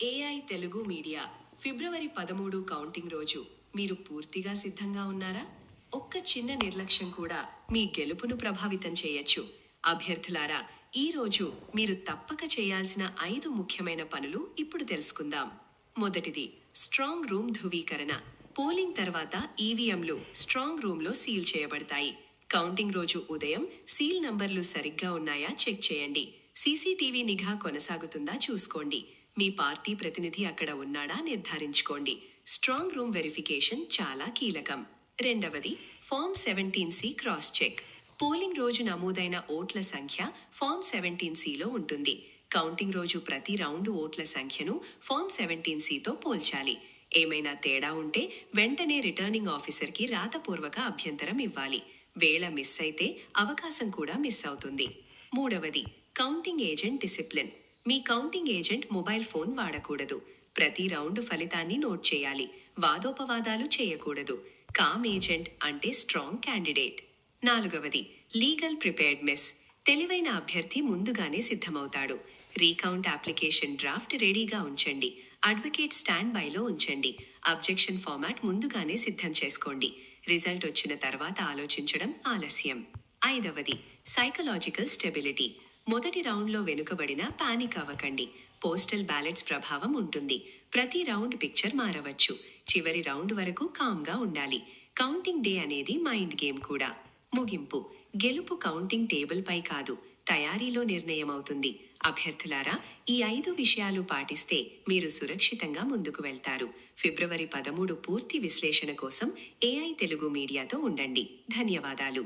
AI Telugu media ఫిబ్రవరి 13 counting రోజు మీరు పూర్తిగా సిద్ధంగా ఉన్నారా? ఒక్క చిన్న నిర్లక్ష్యం కూడా మీ గెలుపును ప్రభావితం చేయొచ్చు. అభ్యర్థులారా, ఈ రోజు మీరు తప్పక చేయాల్సిన 5 ముఖ్యమైన పనులు ఇప్పుడు తెలుసుకుందాం. మొదటిది, స్ట్రాంగ్ రూమ్ ధృవీకరణ. పోలింగ్ తర్వాత ఈవీఎంలు స్ట్రాంగ్ రూమ్లో సీల్ చేయబడతాయి. కౌంటింగ్ రోజు ఉదయం సీల్ నంబర్లు సరిగ్గా ఉన్నాయా చెక్ చేయండి. సీసీటీవీ నిఘా కొనసాగుతుందా చూసుకోండి. మీ పార్టీ ప్రతినిధి అక్కడ ఉన్నాడా నిర్ధారించుకోండి. స్ట్రాంగ్ రూమ్ వెరిఫికేషన్ చాలా కీలకం. రెండవది, form 17C cross check. Polling రోజు నమోదైన ఓట్ల సంఖ్య ఫామ్ 17Cలో ఉంటుంది. కౌంటింగ్ రోజు ప్రతి రౌండ్ ఓట్ల సంఖ్యను ఫామ్ 17Cతో పోల్చాలి. ఏమైనా తేడా ఉంటే వెంటనే రిటర్నింగ్ ఆఫీసర్కి రాతపూర్వక అభ్యంతరం ఇవ్వాలి. వేళ మిస్ అయితే అవకాశం కూడా మిస్ అవుతుంది. మూడవది, కౌంటింగ్ ఏజెంట్ డిసిప్లిన్. మీ కౌంటింగ్ ఏజెంట్ మొబైల్ ఫోన్ వాడకూడదు. ప్రతి రౌండ్ ఫలితాన్ని నోట్ చేయాలి. వాదోపవాదాలు చేయకూడదు. కామ్ ఏజెంట్ అంటే స్ట్రాంగ్ క్యాండిడేట్. నాలుగవది, లీగల్ ప్రిపేర్డ్నెస్. తెలివైన అభ్యర్థి ముందుగానే సిద్ధమవుతాడు. రీకౌంట్ అప్లికేషన్ డ్రాఫ్ట్ రెడీగా ఉంచండి. అడ్వకేట్ స్టాండ్ బైలో ఉంచండి. అబ్జెక్షన్ ఫార్మాట్ ముందుగానే సిద్ధం చేసుకోండి. రిజల్ట్ వచ్చిన తర్వాత ఆలోచించడం ఆలస్యం. ఐదవది, సైకలాజికల్ స్టెబిలిటీ. మొదటి రౌండ్లో వెనుకబడిన పానిక్ అవ్వకండి. పోస్టల్ బ్యాలెట్స్ ప్రభావం ఉంటుంది. ప్రతి రౌండ్ పిక్చర్ మారవచ్చు. చివరి రౌండ్ వరకు కామ్గా ఉండాలి. కౌంటింగ్ డే అనేది మైండ్ గేమ్ కూడా. ముగింపు, గెలుపు కౌంటింగ్ టేబుల్ పై కాదు, తయారీలో నిర్ణయమవుతుంది. అభ్యర్థులారా, ఈ 5 విషయాలు పాటిస్తే మీరు సురక్షితంగా ముందుకు వెళ్తారు. ఫిబ్రవరి 13 పూర్తి విశ్లేషణ కోసం ఏఐ తెలుగు మీడియాతో ఉండండి. ధన్యవాదాలు.